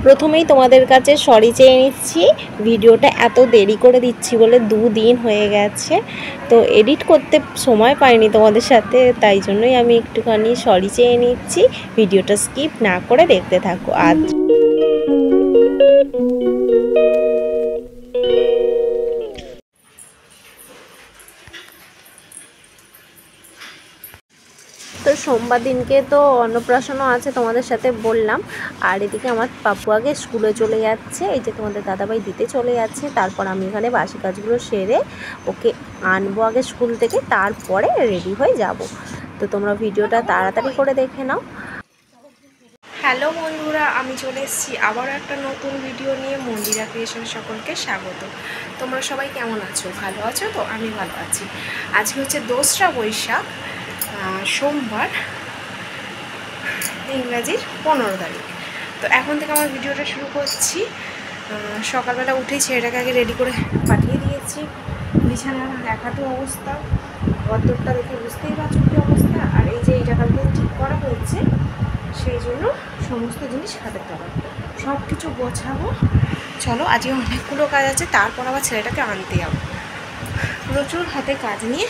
প্রথমেই তোমাদের কাছে সরি চেয়ে নিচ্ছি, ভিডিওটা এত দেরি করে দিচ্ছি বলে 2 দিন হয়ে গেছে, তো এডিট করতে সময় পাইনি তোমাদের সাথে, তাই জন্যই আমি একটুখানি সরি চেয়ে নিচ্ছি। ভিডিওটা স্কিপ না করে দেখতে থাকো। আজ তো সোমবার দিনকে তো অন্নপ্রাশনও আছে তোমাদের সাথে বললাম। আর এদিকে আমার পাপ্পু আগে স্কুলে চলে যাচ্ছে, এই যে তোমাদের দাদাভাই দিতে চলে যাচ্ছে। তারপর আমি এখানে বাসি কাজগুলো সেরে ওকে আনবো আগে স্কুল থেকে, তারপরে রেডি হয়ে যাব। তো তোমরা ভিডিওটা তাড়াতাড়ি করে দেখে নাও। হ্যালো বন্ধুরা, আমি চলে এসেছি আবারও একটা নতুন ভিডিও নিয়ে। মন্দিরা ক্রিয়েশন সকলকে স্বাগত। তোমরা সবাই কেমন আছো? ভালো আছো তো? আমি ভালো আছি। আজকে হচ্ছে 2রা বৈশাখ, সোমবার, ইংরাজির 15 তারিখ। তো এখন থেকে আমার ভিডিওটা শুরু করছি। সকালবেলা উঠেই ছেলেটাকে আগে রেডি করে পাঠিয়ে দিয়েছি। বিছানার দেখাতো অবস্থা, গদ্দরটা দেখে বুঝতেই পারছো কী অবস্থা। আর এই যে এইটা কালকে ঠিক করা হয়েছে, সেই জন্য সমস্ত জিনিস হাতে দেওয়া, সব কিছু গোছাবো। চলো, আজকে অনেকগুলো কাজ আছে, তারপর আবার ছেলেটাকে আনতে যাবো। প্রচুর হাতে কাজ নিয়ে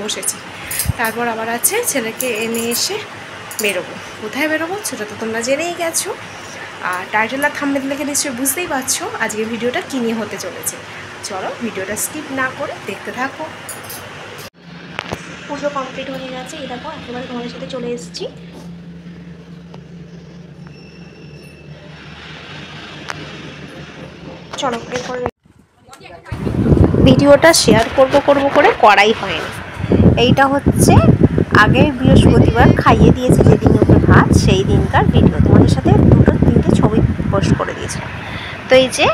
বসেছি। তারপর আবার আছে ছেলেকে এনে এসে বেরোবো। কোথায় বেরোবো সেটা তো তোমরা জেনেই গেছো। আর টাইটেল আর থাম্বনেল দেখে নিশ্চয়ই বুঝতেই পারছো আজকের ভিডিওটা কী নিয়ে হতে চলেছে। চলো, ভিডিওটা স্কিপ না করে দেখতে থাকো। পুজো কমপ্লিট হয়ে গেছে, এই দেখো একেবারে তোমাদের সাথে চলে এসেছি। চলো, এরপর ভিডিওটা শেয়ার করব করে করাই হয়নি। এইটা হচ্ছে আগের বৃহস্পতিবার খাইয়ে দিয়েছে যেদিন ওকে ভাত, সেই দিনকার ভিডিও। তোমাদের সাথে 2-3টে ছবি পোস্ট করে দিয়েছিলাম। তো এই যে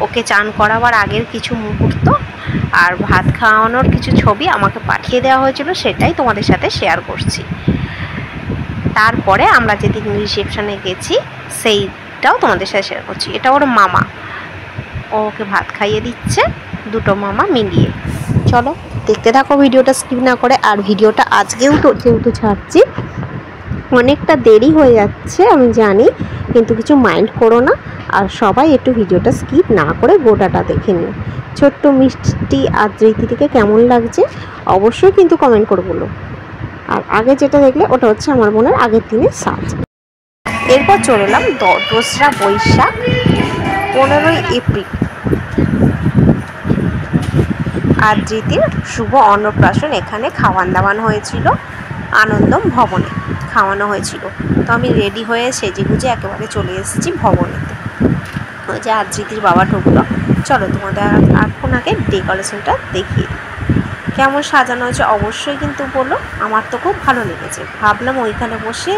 ওকে চান করাবার আগের কিছু মুহূর্ত আর ভাত খাওয়ানোর কিছু ছবি আমাকে পাঠিয়ে দেওয়া হয়েছিল, সেটাই তোমাদের সাথে শেয়ার করছি। তারপরে আমরা যেদিন রিসেপশনে গেছি সেইটাও তোমাদের সাথে শেয়ার করছি। এটা ওর মামা, ওকে ভাত খাইয়ে দিচ্ছে, 2টো মামা মিলিয়ে। চলো দেখতে থাকো ভিডিওটা স্কিপ না করে। আর ভিডিওটা আজকেও তো যেহেতু ছাড়ছি, অনেকটা দেরি হয়ে যাচ্ছে আমি জানি, কিন্তু কিছু মাইন্ড করো না। আর সবাই একটু ভিডিওটা স্কিপ না করে গোটাটা দেখে নিও। ছোট্ট মিষ্টি আদ্রিতিকে কেমন লাগছে অবশ্যই কিন্তু কমেন্ট করে বলো। আর আগে যেটা দেখলে ওটা হচ্ছে আমার বোনের আগের দিনের সাজ। এরপর চলে এলাম 2রা বৈশাখ, 15ই এপ্রিল, আদ্রিতির শুভ অন্নপ্রাশন। এখানে খাওয়ান দাওয়ান হয়েছিল, আনন্দম ভবনে খাওয়ানো হয়েছিল। তো আমি রেডি হয়ে সেজেগুজে একেবারে চলে এসেছি ভবনেতে। ওই যে আদ্রিতির বাবা ঢুকলো। চলো তোমাদের এখন আগে ডেকোরেশনটা দেখিয়ে দিই, কেমন সাজানো হয়েছে অবশ্যই কিন্তু বলো। আমার তো খুব ভালো লেগেছে। ভাবলাম ওইখানে বসে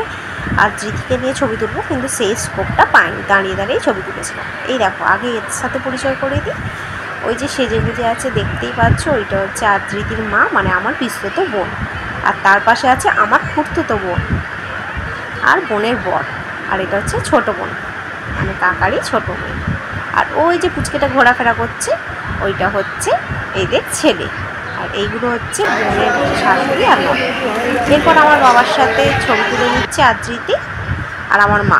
আদ্রিতিকে নিয়ে ছবি তুলবো, কিন্তু সেই স্কোপটা পাইনি, দাঁড়িয়ে দাঁড়িয়ে ছবি তুলেছিলাম। এই দেখো, আগে এর সাথে পরিচয় করে দিই। ওই যে সেজে গুজে আছে দেখতেই পাচ্ছ, ওইটা হচ্ছে আদ্রিতির মা, মানে আমার পিসতুতো বোন। আর তার পাশে আছে আমার খুড়তুতো বোন আর বোনের বর। আর এটা হচ্ছে ছোটো বোন, মানে কাকারই ছোটো বোন। আর ওই যে পুচকেটা ঘোরাফেরা করছে, ওইটা হচ্ছে এদের ছেলে। আর এইগুলো হচ্ছে বোনের শাশুড়ি আর মা। এরপর আমার বাবার সাথে ছবি তুলে নিচ্ছে আদ্রিতি আর আমার মা।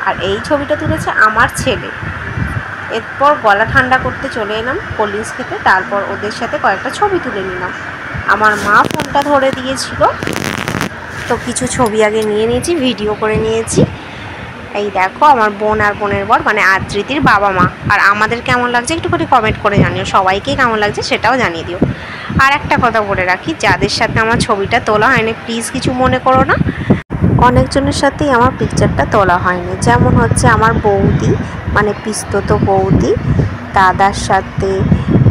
আর এই ছবিটা তুলেছে আমার ছেলে। এরপর গলা ঠান্ডা করতে চলে এলাম কোল্ড ড্রিঙ্কস খেতে। তারপর ওদের সাথে কয়েকটা ছবি তুলে নিলাম। আমার মা ফোনটা ধরে দিয়েছিল, তো কিছু ছবি আগে নিয়ে নিয়েছি, ভিডিও করে নিয়েছি। এই দেখো আমার বোন আর বোনের বর, মানে আদ্রিতির বাবা মা। আর আমাদের কেমন লাগছে একটুখানি কমেন্ট করে জানিও, সবাইকে কেমন লাগছে সেটাও জানিয়ে দিও। আর একটা কথা বলে রাখি, যাদের সাথে আমার ছবিটা তোলা হয়নি প্লিজ কিছু মনে করো না। অনেকজনের সাথেই আমার পিকচারটা তোলা হয়নি, যেমন হচ্ছে আমার বৌদি, মানে পিসতুতো বৌদি, দাদার সাথে,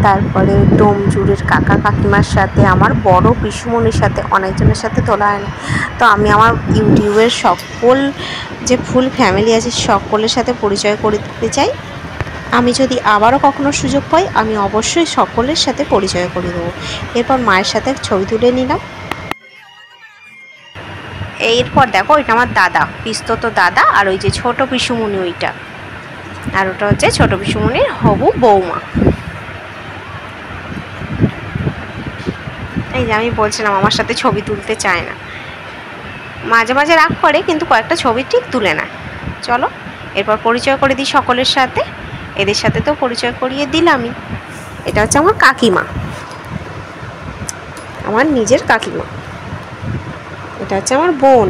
তারপরে ডোমজুরের কাকা কাকিমার সাথে, আমার বড় পিসুমণির সাথে, অনেকজনের সাথে তোলা হয়নি। তো আমি আমার ইউটিউবের সকল যে ফুল ফ্যামিলি আছে সকলের সাথে পরিচয় করে দিতে চাই। আমি যদি আবারও কখনো সুযোগ পাই আমি অবশ্যই সকলের সাথে পরিচয় করে দেবো। এরপর মায়ের সাথে ছবি তুলে নিলাম। এরপর দেখো, ওইটা আমার দাদা, পিসতুতো দাদা, আর ওই যে ছোটো পিসুমণি ওইটা, আর ওটা হচ্ছে ছোটো পিসুমণির হবু বৌমা। এই যে আমি বলছিলাম আমার সাথে ছবি তুলতে চায় না, মাঝে মাঝে রাগ করে, কিন্তু কয়েকটা ছবি ঠিক তুলে নেয়। চলো এরপর পরিচয় করে দিই সকলের সাথে। এদের সাথে তো পরিচয় করিয়ে দিলামই। এটা হচ্ছে আমার কাকিমা, আমার নিজের কাকিমা। এটা হচ্ছে আমার বোন।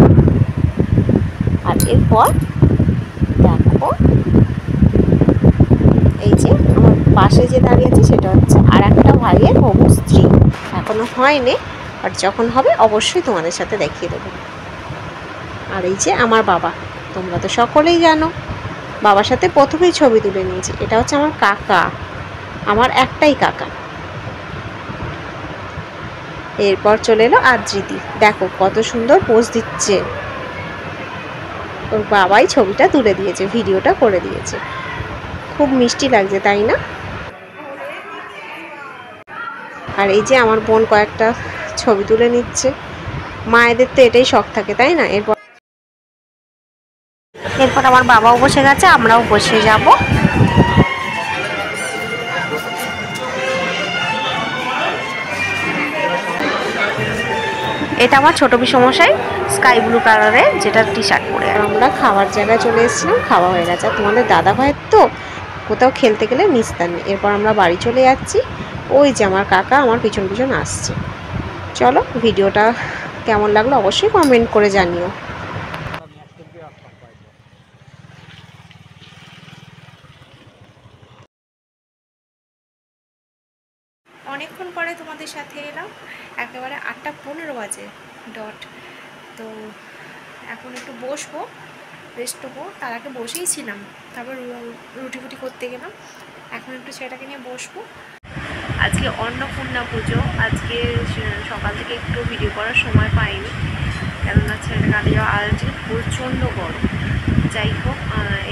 আর এরপর দেখো, এই যে আমার পাশে যে দাঁড়িয়ে আছে সেটা হচ্ছে আর একটা ভাইয়ের হবু স্ত্রী। এখনো হয়নি, আর যখন হবে অবশ্যই তোমাদের সাথে দেখিয়ে দেবো। আর এই যে আমার বাবা, তোমরা তো সকলেই জানো, বাবার সাথে প্রথমেই ছবি তুলে নিয়েছি। এটা হচ্ছে আমার কাকা, আমার একটাই কাকা। এরপর চলে এলো আদ্রিতি, দেখো কত সুন্দর পোজ দিচ্ছে। ওর বাবাই ছবিটা তুলে দিয়েছে, ভিডিওটা করে দিয়েছে। খুব মিষ্টি লাগছে, তাই না? আর এই যে আমার বোন কয়েকটা ছবি তুলে নিচ্ছে। মায়েদের তো এটাই শখ থাকে, তাই না? এরপর আমার বাবাও বসে গেছে, আমরাও বসে যাব। এটা আমার ছোট পিসমশাই, স্কাই ব্লু কালারের যেটা টি শার্ট পরে। আর আমরা খাওয়ার জায়গায় চলে এসেছিলাম, খাওয়া হয়ে গেছে। আর তোমাদের দাদা ভাইয়ের তো কোথাও খেলতে গেলে নিস্তার নেই। এরপর আমরা বাড়ি চলে যাচ্ছি। ওই যে আমার কাকা আমার পিছন পিছন আসছে। চলো, ভিডিওটা কেমন লাগলো অবশ্যই কমেন্ট করে জানিও। অনেকক্ষণ পরে তোমাদের সাথে এলাম, একেবারে 8:15 বাজে ডট। তো এখন একটু বসবো, রেস্ট নেবো। তার আগে বসেই ছিলাম, তারপর রুটি ফুটি করতে গেলাম। এখন একটু ছেলেটাকে নিয়ে বসবো। আজকে অন্নপূর্ণা পুজো, আজকে সকাল থেকে একটু ভিডিও করার সময় পাইনি, কেননা ছেলেটা কাঁদে যাওয়া। আজকে প্রচণ্ড গরম। যাই হোক,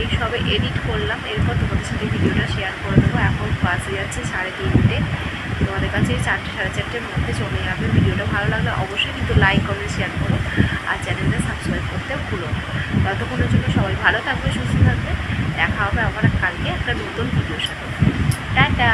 এই সবে এডিট করলাম, এরপর তোমাদের সাথে ভিডিওটা শেয়ার করে দেবো। এখন বাজে যাচ্ছে 3:30। তোমাদের কাছে 4টে 4:30-র মধ্যে চলে যাবে। ভিডিওটা ভালো লাগলে অবশ্যই কিন্তু লাইক কমেন্ট শেয়ার করো, আর চ্যানেলটা সাবস্ক্রাইব করতে ভুলো না। ততক্ষণের জন্য সবাই ভালো থাকবে, সুস্থ থাকবে। দেখা হবে আবার কালকে একটা নতুন ভিডিওর সাথে। টাটা।